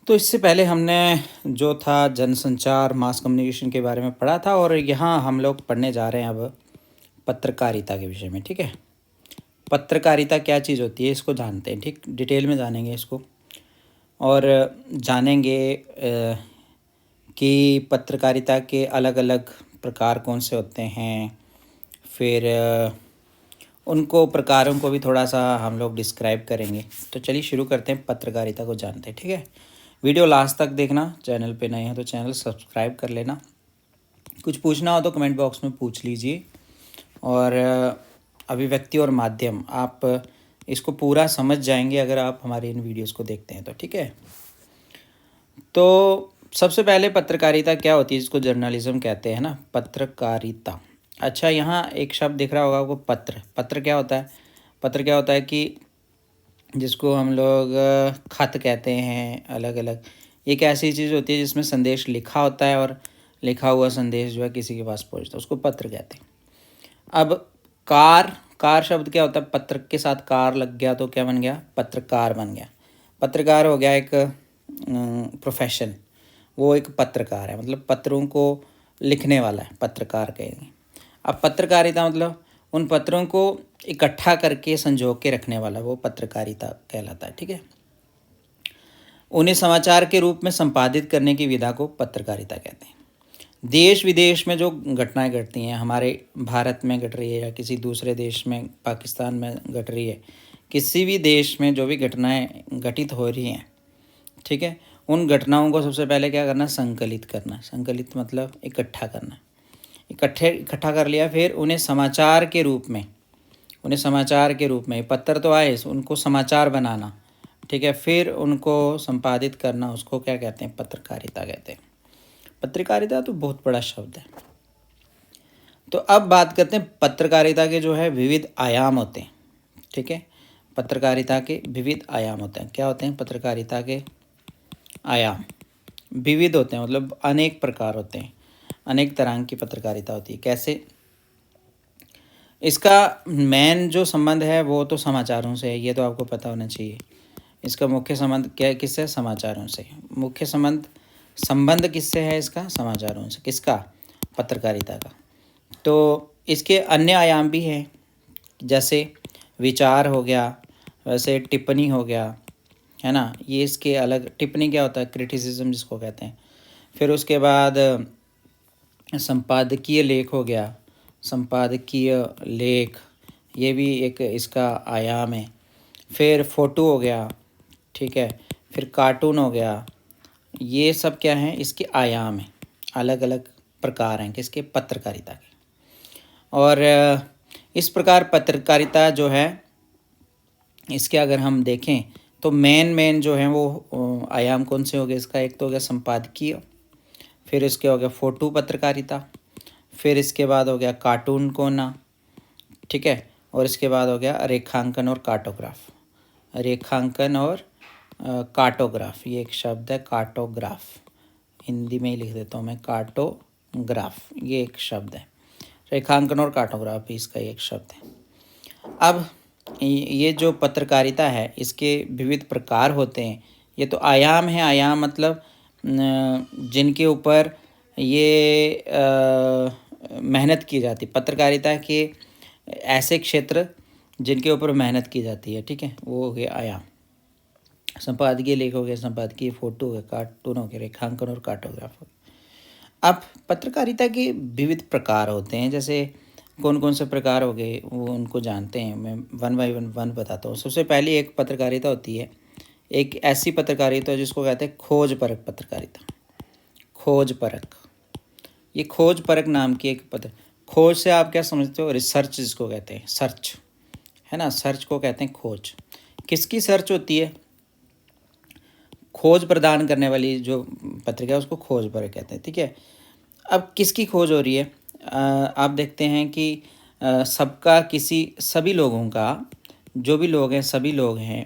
तो इससे पहले हमने जो था जनसंचार मास कम्युनिकेशन के बारे में पढ़ा था और यहाँ हम लोग पढ़ने जा रहे हैं अब पत्रकारिता के विषय में। ठीक है, पत्रकारिता क्या चीज़ होती है इसको जानते हैं। ठीक, डिटेल में जानेंगे इसको और जानेंगे कि पत्रकारिता के अलग अलग प्रकार कौन से होते हैं। फिर उनको प्रकारों को भी थोड़ा सा हम लोग डिस्क्राइब करेंगे। तो चलिए शुरू करते हैं, पत्रकारिता को जानते हैं। ठीक है, वीडियो लास्ट तक देखना। चैनल पे नए हैं तो चैनल सब्सक्राइब कर लेना। कुछ पूछना हो तो कमेंट बॉक्स में पूछ लीजिए। और अभिव्यक्ति और माध्यम, आप इसको पूरा समझ जाएंगे अगर आप हमारे इन वीडियोस को देखते हैं तो। ठीक है, तो सबसे पहले पत्रकारिता क्या होती है, इसको जर्नलिज्म कहते हैं ना, पत्रकारिता। अच्छा, यहाँ एक शब्द दिख रहा होगा आपको, पत्र। पत्र क्या होता है? पत्र क्या होता है कि जिसको हम लोग खत कहते हैं, अलग अलग। एक ऐसी चीज़ होती है जिसमें संदेश लिखा होता है और लिखा हुआ संदेश जो है किसी के पास पहुंचता है, उसको पत्र कहते हैं। अब कार शब्द क्या होता है? पत्र के साथ कार लग गया तो क्या बन गया? पत्रकार बन गया। पत्रकार हो गया एक प्रोफेशन, वो एक पत्रकार है, मतलब पत्रों को लिखने वाला है, पत्रकार कहेंगे। अब पत्रकारिता मतलब उन पत्रों को इकट्ठा करके संजो के रखने वाला, वो पत्रकारिता कहलाता है। ठीक है, उन्हें समाचार के रूप में संपादित करने की विधा को पत्रकारिता कहते हैं। देश विदेश में जो घटनाएं घटती हैं, हमारे भारत में घट रही है या किसी दूसरे देश में, पाकिस्तान में घट रही है, किसी भी देश में जो भी घटनाएं घटित हो रही हैं, ठीक है, उन घटनाओं को सबसे पहले क्या करना? संकलित करना। संकलित मतलब इकट्ठा करना। इकट्ठा कर लिया, फिर उन्हें समाचार के रूप में पत्र तो आए, उनको समाचार बनाना। ठीक है, फिर उनको संपादित करना, उसको क्या कहते हैं? पत्रकारिता कहते हैं। पत्रकारिता तो बहुत बड़ा शब्द है। तो अब बात करते हैं पत्रकारिता के जो है विविध आयाम होते हैं। ठीक है, पत्रकारिता के विविध आयाम होते हैं। क्या होते हैं? पत्रकारिता के आयाम विविध होते हैं, मतलब अनेक प्रकार होते हैं, अनेक तरह की पत्रकारिता होती है। कैसे? इसका मेन जो संबंध है वो तो समाचारों से है, ये तो आपको पता होना चाहिए। इसका मुख्य संबंध क्या है? किससे? समाचारों से। मुख्य संबंध किससे है इसका? समाचारों से। किसका? पत्रकारिता का। तो इसके अन्य आयाम भी हैं, जैसे विचार हो गया, वैसे टिप्पणी हो गया, है ना। ये इसके अलग। टिप्पणी क्या होता है? क्रिटिसिज्म जिसको कहते हैं। फिर उसके बाद संपादकीय लेख हो गया, संपादकीय लेख, ये भी एक इसका आयाम है। फिर फोटो हो गया, ठीक है, फिर कार्टून हो गया। ये सब क्या हैं? इसके आयाम हैं, अलग अलग प्रकार हैं किसके? पत्रकारिता के। और इस प्रकार पत्रकारिता जो है, इसके अगर हम देखें तो मेन जो है वो आयाम कौन से हो गए इसका? एक तो हो गया संपादकीय, फिर इसके हो गया फोटो पत्रकारिता, फिर इसके बाद हो गया कार्टून कोना, ठीक है, और इसके बाद हो गया रेखांकन और कार्टोग्राफ। रेखांकन और कार्टोग्राफ, ये एक शब्द है, कार्टोग्राफ। हिंदी में ही लिख देता हूँ मैं, कार्टोग्राफ, ये एक शब्द है। रेखांकन और कार्टोग्राफ भी इसका एक शब्द है। अब ये जो पत्रकारिता है, इसके विविध प्रकार होते हैं। ये तो आयाम है। आयाम मतलब जिनके ऊपर ये मेहनत की जाती। पत्रकारिता के ऐसे क्षेत्र जिनके ऊपर मेहनत की जाती है, ठीक है, वो हो गए आयाम। संपादकीय लेख हो गए, संपादकीय फोटो हो गए, कार्टून हो गए, रेखांकन और कार्टोग्राफ हो गए। अब पत्रकारिता के विविध प्रकार होते हैं, जैसे कौन कौन से प्रकार हो गए वो उनको जानते हैं। मैं वन बाई वन बताता हूँ। सबसे पहली एक पत्रकारिता होती है, एक ऐसी पत्रकारिता जिसको कहते हैं खोज परक पत्रकारिता। खोज परक, ये खोज परक नाम की एक पत्र। खोज से आप क्या समझते हो? रिसर्च जिसको कहते हैं, सर्च, है ना, सर्च को कहते हैं खोज। किसकी सर्च होती है? खोज प्रदान करने वाली जो पत्रिका है उसको खोज परक कहते हैं, ठीक है। अब किसकी खोज हो रही है? आप देखते हैं कि सभी लोगों का, जो भी लोग हैं, सभी लोग हैं,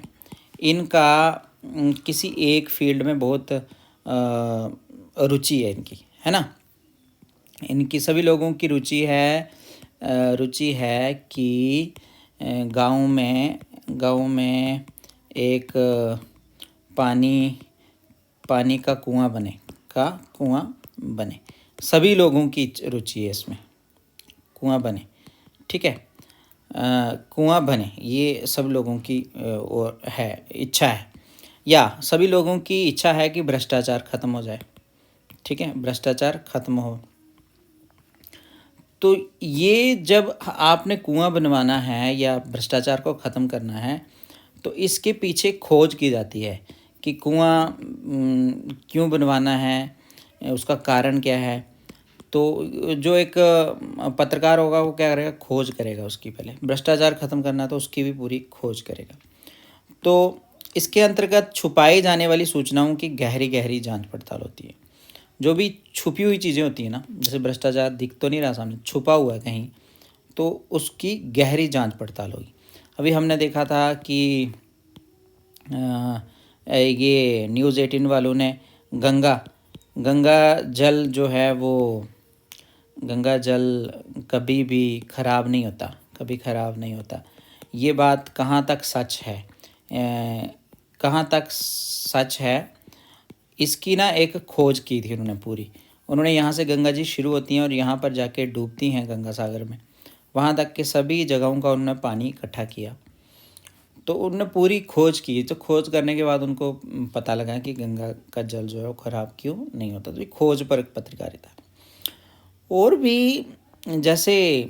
इनका किसी एक फील्ड में बहुत रुचि है इनकी, है ना। इनकी सभी लोगों की रुचि है कि गांव में एक पानी पानी का कुआं बने, का कुआं बने, सभी लोगों की रुचि है इसमें, कुआं बने, ठीक है। कुआं बने ये सब लोगों की और है इच्छा है, या सभी लोगों की इच्छा है कि भ्रष्टाचार खत्म हो जाए, ठीक है, भ्रष्टाचार खत्म हो। तो ये जब आपने कुआं बनवाना है या भ्रष्टाचार को ख़त्म करना है तो इसके पीछे खोज की जाती है कि कुआं क्यों बनवाना है, उसका कारण क्या है। तो जो एक पत्रकार होगा वो क्या करेगा, खोज करेगा उसकी, पहले भ्रष्टाचार ख़त्म करना तो उसकी भी पूरी खोज करेगा। तो इसके अंतर्गत छुपाई जाने वाली सूचनाओं की गहरी गहरी जांच पड़ताल होती है। जो भी छुपी हुई चीज़ें होती हैं ना, जैसे भ्रष्टाचार दिख तो नहीं रहा सामने, छुपा हुआ है कहीं, तो उसकी गहरी जांच पड़ताल होगी। अभी हमने देखा था कि ये न्यूज़ 18 वालों ने गंगा जल जो है वो, गंगा जल कभी भी ख़राब नहीं होता, कभी ख़राब नहीं होता, ये बात कहाँ तक सच है, कहाँ तक सच है, इसकी ना एक खोज की थी उन्होंने पूरी। उन्होंने यहाँ से गंगा जी शुरू होती हैं और यहाँ पर जाके डूबती हैं गंगा सागर में, वहाँ तक के सभी जगहों का उन्होंने पानी इकट्ठा किया। तो उन्होंने पूरी खोज की, तो खोज करने के बाद उनको पता लगा कि गंगा का जल जो है वो ख़राब क्यों नहीं होता। तो ये खोज पर पत्रकारिता। और भी जैसे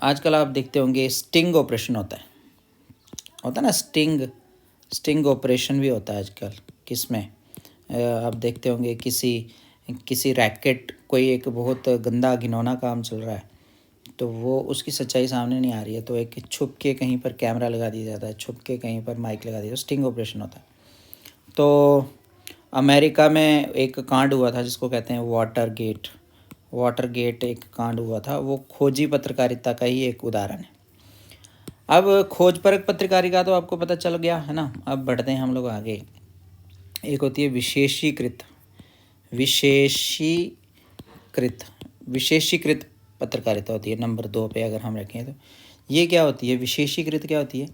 आजकल आप देखते होंगे स्टिंग ऑपरेशन होता है ना, स्टिंग ऑपरेशन भी होता है आजकल। किसमें आप देखते होंगे किसी रैकेट, कोई एक बहुत गंदा घिनौना काम चल रहा है तो वो उसकी सच्चाई सामने नहीं आ रही है, तो एक छुप के कहीं पर कैमरा लगा दिया जाता है, छुप के कहीं पर माइक लगा दिया, स्टिंग ऑपरेशन होता है। तो अमेरिका में एक कांड हुआ था जिसको कहते हैं वाटर गेट एक कांड हुआ था, वो खोजी पत्रकारिता का ही एक उदाहरण है। अब खोजपरक पत्रकारिता तो आपको पता चल गया है ना। अब बढ़ते हैं हम लोग आगे। एक होती है विशेषीकृत पत्रकारिता होती है नंबर 2 पे अगर हम रखें तो। ये क्या होती है, विशेषीकृत क्या होती है,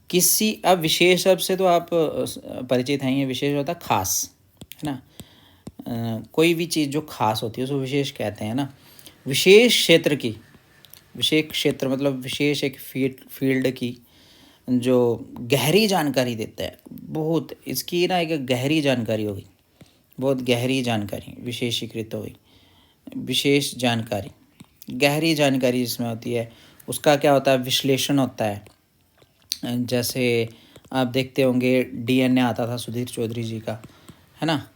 किसी, अब विशेष शब्द से तो आप परिचित हैं, ये विशेष होता है खास, है ना। कोई भी चीज़ जो खास होती है उसको विशेष कहते हैं ना। विशेष क्षेत्र मतलब विशेष एक फील्ड की जो गहरी जानकारी देता है, बहुत इसकी ना एक गहरी जानकारी होगी, बहुत गहरी जानकारी विशेषीकृत होगी। विशेष जानकारी, गहरी जानकारी जिसमें होती है उसका क्या होता है, विश्लेषण होता है। जैसे आप देखते होंगे डीएनए आता था सुधीर चौधरी जी का, है ना।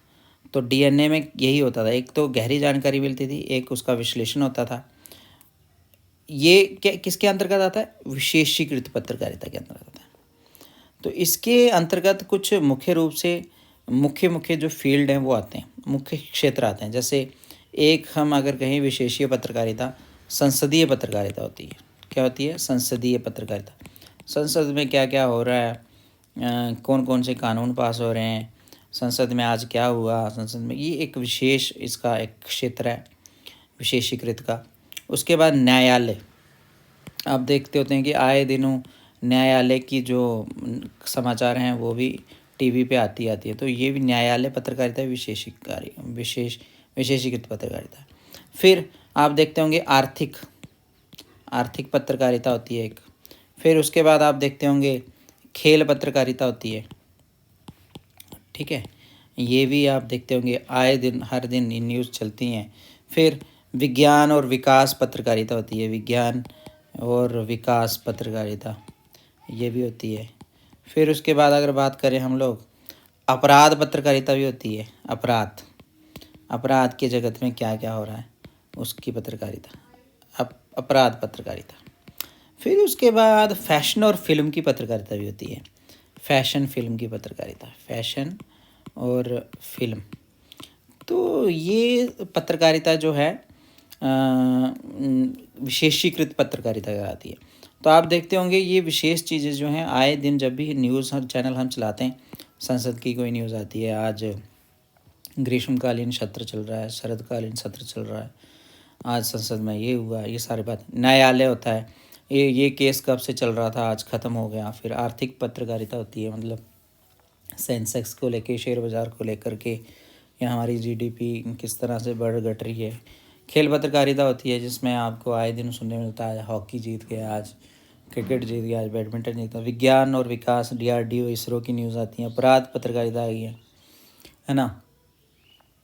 तो डीएनए में यही होता था, एक तो गहरी जानकारी मिलती थी, एक उसका विश्लेषण होता था। ये क्या किसके अंतर्गत आता है, विशेषीकृत पत्रकारिता के अंतर्गत आता है। तो इसके अंतर्गत कुछ मुख्य रूप से मुख्य जो फील्ड हैं वो आते हैं, मुख्य क्षेत्र आते हैं। जैसे एक हम अगर कहें विशेषीय पत्रकारिता, संसदीय पत्रकारिता होती है। क्या होती है, संसदीय पत्रकारिता। संसद में क्या क्या हो रहा है, कौन कौन से कानून पास हो रहे हैं, संसद में आज क्या हुआ, संसद में, ये एक विशेष इसका एक क्षेत्र है विशेषीकृत का। उसके बाद न्यायालय, आप देखते होते हैं कि आए दिनों न्यायालय की जो समाचार हैं वो भी टीवी पे आती है। तो ये भी न्यायालय पत्रकारिता विशेषीकृत पत्रकारिता। फिर आप देखते होंगे आर्थिक पत्रकारिता होती है एक। फिर उसके बाद आप देखते होंगे खेल पत्रकारिता होती है, ठीक है। ये भी आप देखते होंगे आए दिन हर दिन न्यूज़ चलती हैं। फिर विज्ञान और विकास पत्रकारिता होती है, विज्ञान और विकास पत्रकारिता ये भी होती है। फिर उसके बाद अगर बात करें हम लोग, अपराध पत्रकारिता भी होती है। अपराध के जगत में क्या क्या हो रहा है उसकी पत्रकारिता, अपराध पत्रकारिता। फिर उसके बाद फैशन और फिल्म की पत्रकारिता भी होती है, फैशन फिल्म की पत्रकारिता, फैशन और फिल्म। तो ये पत्रकारिता जो है विशेषीकृत पत्रकारिता कहलाती है। तो आप देखते होंगे ये विशेष चीज़ें जो हैं आए दिन जब भी न्यूज़ चैनल हम चलाते हैं, संसद की कोई न्यूज़ आती है, आज ग्रीष्मकालीन सत्र चल रहा है, शरदकालीन सत्र चल रहा है, आज संसद में ये हुआ, ये सारी बात। न्यायालय होता है, ये केस कब से चल रहा था, आज ख़त्म हो गया। फिर आर्थिक पत्रकारिता होती है, मतलब सेंसेक्स को लेके, शेयर बाज़ार को लेकर के, या हमारी जीडीपी किस तरह से बढ़ घट रही है। खेल पत्रकारिता होती है जिसमें आपको आए दिन सुनने मिलता है हॉकी जीत गया आज, क्रिकेट जीत गया आज, बैडमिंटन जीता। विज्ञान और विकास, डीआरडीओ, इसरो की न्यूज़ आती है। अपराध पत्रकारिता आ गई है ना।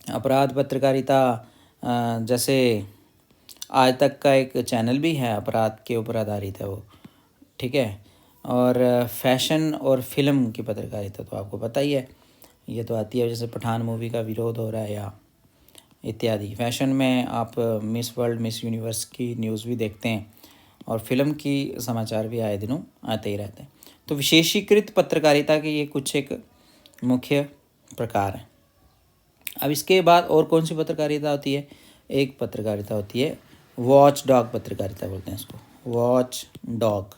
अपराध पत्रकारिता जैसे आज तक का एक चैनल भी है, अपराध के ऊपर आधारित है वो, ठीक है। और फैशन और फिल्म की पत्रकारिता तो आपको पता ही है, ये तो आती है। जैसे पठान मूवी का विरोध हो रहा है या इत्यादि। फैशन में आप मिस वर्ल्ड, मिस यूनिवर्स की न्यूज़ भी देखते हैं, और फिल्म की समाचार भी आए दिनों आते ही रहते हैं। तो विशेषीकृत पत्रकारिता के ये कुछ एक मुख्य प्रकार हैं। अब इसके बाद और कौन सी पत्रकारिता होती है? एक पत्रकारिता होती है वॉच डॉग पत्रकारिता, बोलते हैं इसको, वॉच डॉग।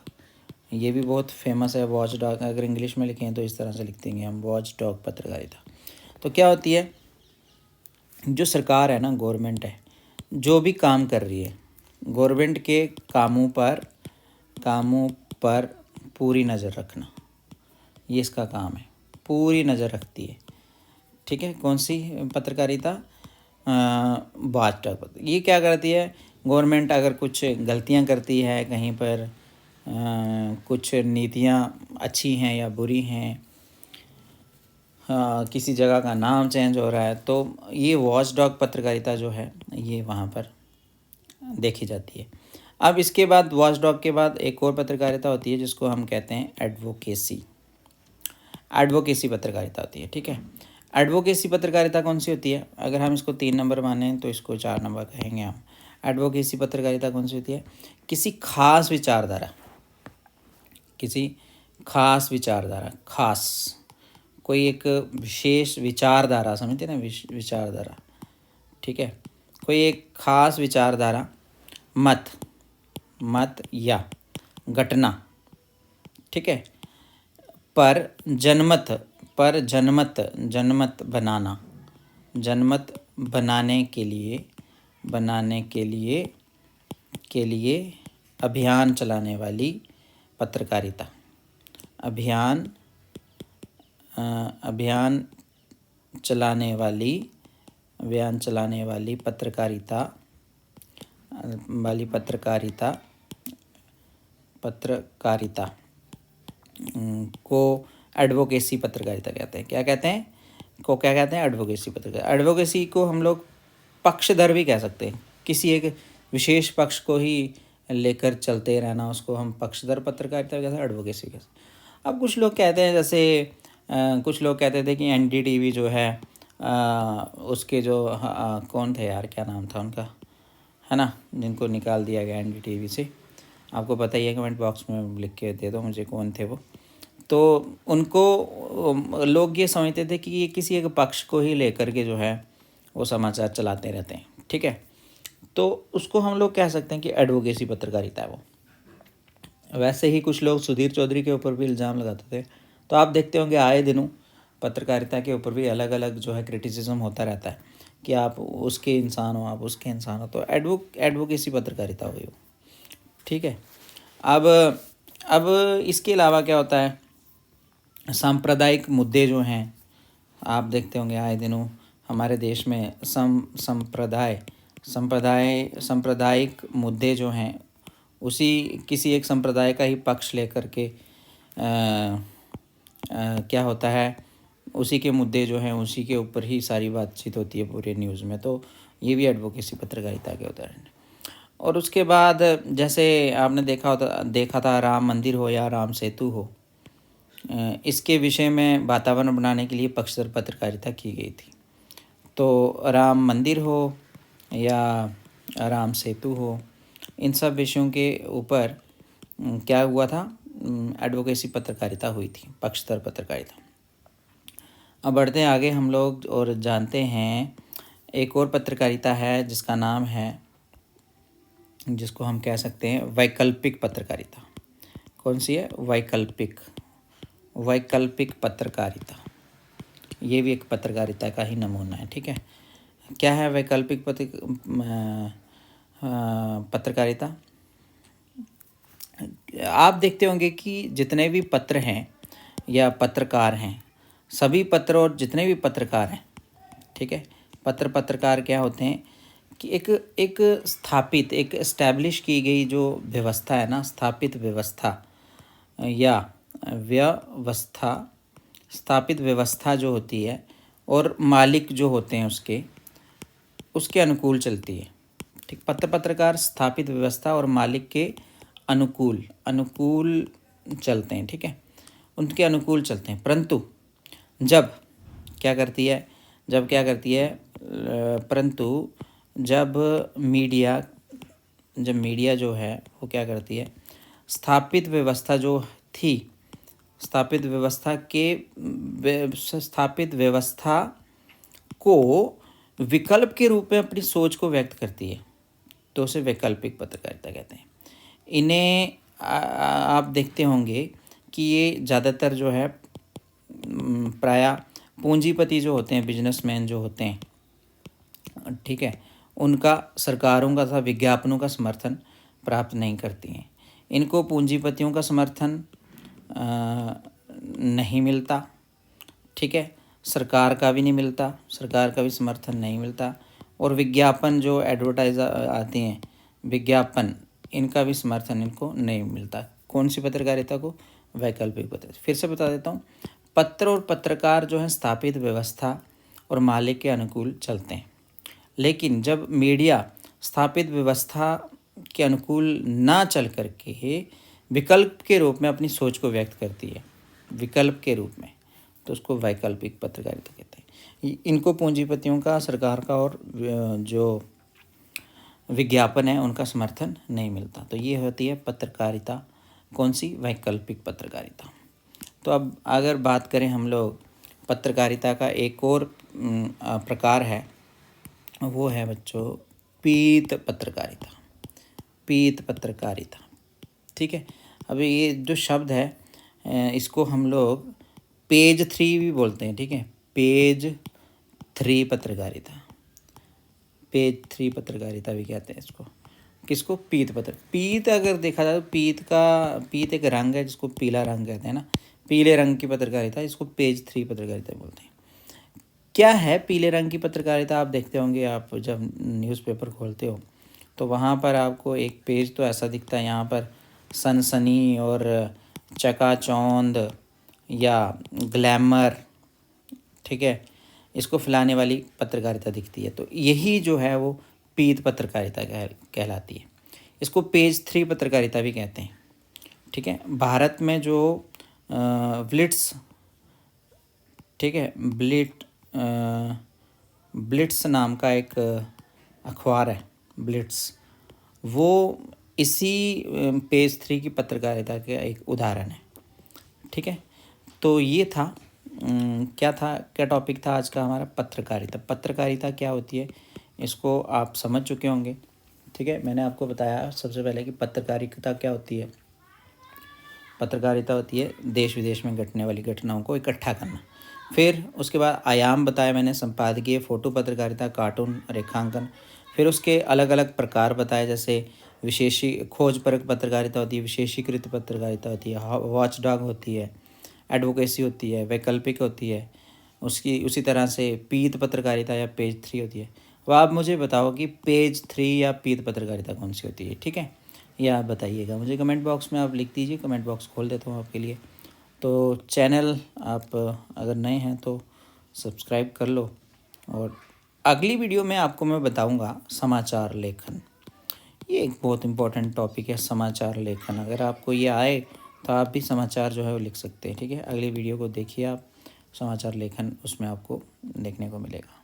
ये भी बहुत फेमस है वॉच डॉग। अगर इंग्लिश में लिखें तो इस तरह से लिख देंगे हम, वॉच डॉग पत्रकारिता। तो क्या होती है? जो सरकार है ना, गवर्नमेंट है, जो भी काम कर रही है, गवर्नमेंट के कामों पर पूरी नज़र रखना, ये इसका काम है, पूरी नज़र रखती है, ठीक है। कौन सी पत्रकारिता? Watch dog. ये क्या करती है? गवर्नमेंट अगर कुछ गलतियां करती है कहीं पर, कुछ नीतियां अच्छी हैं या बुरी हैं, किसी जगह का नाम चेंज हो रहा है, तो ये वॉच डॉग पत्रकारिता जो है ये वहाँ पर देखी जाती है। अब इसके बाद, वॉच डॉग के बाद एक और पत्रकारिता होती है जिसको हम कहते हैं एडवोकेसी पत्रकारिता होती है, ठीक है। एडवोकेसी पत्रकारिता कौन सी होती है? अगर हम इसको 3 नंबर मानें तो इसको 4 नंबर कहेंगे हम। एडवोकेसी पत्रकारिता कौन सी होती है? किसी खास विचारधारा, कोई एक विशेष विचारधारा, समझते हैं ना, विचारधारा, ठीक है। कोई एक खास विचारधारा, मत या घटना, ठीक है, पर जनमत बनाने के लिए अभियान चलाने वाली पत्रकारिता, अभियान चलाने वाली पत्रकारिता को एडवोकेसी पत्रकारिता कहते हैं। क्या कहते हैं? एडवोकेसी पत्रकारिता। एडवोकेसी को हम लोग पक्षधर भी कह सकते हैं। किसी एक विशेष पक्ष को ही लेकर चलते रहना, उसको हम पक्षधर पत्रकारिता कहते हैं, एडवोकेसी कहते हैं। अब कुछ लोग कहते हैं, जैसे कुछ लोग कहते थे कि एनडीटीवी जो है, उसके जो कौन थे यार, क्या नाम था उनका, है ना, जिनको निकाल दिया गया एनडीटीवी से, आपको पता ही है, कमेंट बॉक्स में लिख के दे दो मुझे कौन थे वो। तो उनको लोग ये समझते थे कि ये किसी एक पक्ष को ही लेकर के जो है वो समाचार चलाते रहते हैं, ठीक है। तो उसको हम लोग कह सकते हैं कि एडवोकेसी पत्रकारिता है वो। वैसे ही कुछ लोग सुधीर चौधरी के ऊपर भी इल्ज़ाम लगाते थे। तो आप देखते होंगे आए दिनों पत्रकारिता के ऊपर भी अलग अलग जो है क्रिटिसिज्म होता रहता है कि आप उसके इंसान हो, आप उसके इंसान हो। तो एडवोकेसी पत्रकारिता हुई वो, ठीक है। अब इसके अलावा क्या होता है? सांप्रदायिक मुद्दे जो हैं, आप देखते होंगे आए दिनों हमारे देश में सांप्रदायिक मुद्दे जो हैं, उसी किसी एक संप्रदाय का ही पक्ष लेकर के क्या होता है, उसी के मुद्दे जो हैं उसी के ऊपर ही सारी बातचीत होती है पूरे न्यूज़ में। तो ये भी एडवोकेसी पत्रकारिता के उदाहरण है। और उसके बाद जैसे आपने देखा था राम मंदिर हो या राम सेतु हो, इसके विषय में वातावरण बनाने के लिए पक्षधर पत्रकारिता की गई थी। तो राम मंदिर हो या राम सेतु हो, इन सब विषयों के ऊपर क्या हुआ था? एडवोकेसी पत्रकारिता हुई थी, पक्षधर पत्रकारिता। अब बढ़ते हैं आगे हम लोग और जानते हैं एक और पत्रकारिता है जिसका नाम है, जिसको हम कह सकते हैं वैकल्पिक पत्रकारिता। कौन सी है? वैकल्पिक पत्रकारिता। ये भी एक पत्रकारिता का ही नमूना है, ठीक है। क्या है वैकल्पिक पत्रकारिता? आप देखते होंगे कि जितने भी पत्र हैं या पत्रकार हैं, सभी पत्र और जितने भी पत्रकार हैं, ठीक है, पत्रकार क्या होते हैं कि एक स्थापित, एक एस्टैब्लिश की गई जो व्यवस्था है ना, स्थापित व्यवस्था या व्यवस्था, स्थापित व्यवस्था जो होती है और मालिक जो होते हैं उसके अनुकूल चलती है। ठीक, पत्रकार स्थापित व्यवस्था और मालिक के अनुकूल चलते हैं। ठीक है, उनके अनुकूल चलते हैं। परंतु जब क्या करती है, परंतु जब मीडिया जो है वो क्या करती है, स्थापित व्यवस्था जो थी, स्थापित व्यवस्था को विकल्प के रूप में अपनी सोच को व्यक्त करती है, तो उसे वैकल्पिक पत्रकारिता कहते हैं। इन्हें आप देखते होंगे कि ये ज़्यादातर जो है प्रायः पूंजीपति जो होते हैं, बिजनेसमैन जो होते हैं, ठीक है, उनका सरकारों का तथा विज्ञापनों का समर्थन प्राप्त नहीं करती हैं। इनको पूंजीपतियों का समर्थन नहीं मिलता, ठीक है, सरकार का भी नहीं मिलता, सरकार का भी समर्थन नहीं मिलता, और विज्ञापन जो एडवर्टाइजर आते हैं, विज्ञापन, इनका भी समर्थन इनको नहीं मिलता। कौन सी पत्रकारिता को? वैकल्पिक पत्रकारिता। फिर से बता देता हूँ, पत्र और पत्रकार जो है स्थापित व्यवस्था और मालिक के अनुकूल चलते हैं, लेकिन जब मीडिया स्थापित व्यवस्था के अनुकूल ना चल करके विकल्प के रूप में अपनी सोच को व्यक्त करती है, विकल्प के रूप में, तो उसको वैकल्पिक पत्रकारिता कहते हैं। इनको पूंजीपतियों का, सरकार का और जो विज्ञापन है उनका समर्थन नहीं मिलता। तो ये होती है पत्रकारिता, कौन सी? वैकल्पिक पत्रकारिता। तो अब अगर बात करें हम लोग, पत्रकारिता का एक और प्रकार है, वो है बच्चों पीत पत्रकारिता। पीत पत्रकारिता, ठीक है। अभी ये जो शब्द है इसको हम लोग पेज 3 भी बोलते हैं, ठीक है, पेज 3 पत्रकारिता, पेज 3 पत्रकारिता भी कहते हैं इसको। किसको? पीत अगर देखा जाए तो पीत एक रंग है जिसको पीला रंग कहते हैं ना, पीले रंग की पत्रकारिता, इसको पेज 3 पत्रकारिता बोलते हैं। क्या है पीले रंग की पत्रकारिता? आप देखते होंगे, आप जब न्यूज़पेपर खोलते हो तो वहाँ पर आपको एक पेज तो ऐसा दिखता है, यहाँ पर सनसनी और चकाचौंध या ग्लैमर, ठीक है, इसको फैलाने वाली पत्रकारिता दिखती है। तो यही जो है वो पीत पत्रकारिता कहलाती है। इसको पेज 3 पत्रकारिता भी कहते हैं, ठीक है। भारत में जो ब्लिट्स, ठीक है, ब्लिट्स नाम का एक अखबार है, ब्लिट्स, वो इसी पेज 3 की पत्रकारिता का एक उदाहरण है, ठीक है। तो ये था क्या टॉपिक था आज का हमारा? पत्रकारिता। पत्रकारिता क्या होती है इसको आप समझ चुके होंगे, ठीक है। मैंने आपको बताया सबसे पहले कि पत्रकारिता क्या होती है। पत्रकारिता होती है देश विदेश में घटने वाली घटनाओं को इकट्ठा करना। फिर उसके बाद आयाम बताया मैंने, संपादकीय, फोटो पत्रकारिता, कार्टून, रेखांकन। फिर उसके अलग अलग प्रकार बताए, जैसे खोजपरक पत्रकारिता होती है, विशेषीकृत पत्रकारिता होती है, वॉचडॉग होती है, एडवोकेसी होती है, वैकल्पिक होती है, उसी तरह से पीत पत्रकारिता या पेज 3 होती है। तो आप मुझे बताओ कि पेज 3 या पीत पत्रकारिता कौन सी होती है, ठीक है। ये आप बताइएगा मुझे कमेंट बॉक्स में, आप लिख दीजिए, कमेंट बॉक्स खोल देता हूँ आपके लिए। तो चैनल आप अगर नए हैं तो सब्सक्राइब कर लो, और अगली वीडियो में आपको मैं बताऊंगा समाचार लेखन। ये एक बहुत इम्पोर्टेंट टॉपिक है, समाचार लेखन। अगर आपको ये आए तो आप भी समाचार जो है वो लिख सकते हैं, ठीक है। अगली वीडियो को देखिए आप, समाचार लेखन उसमें आपको देखने को मिलेगा।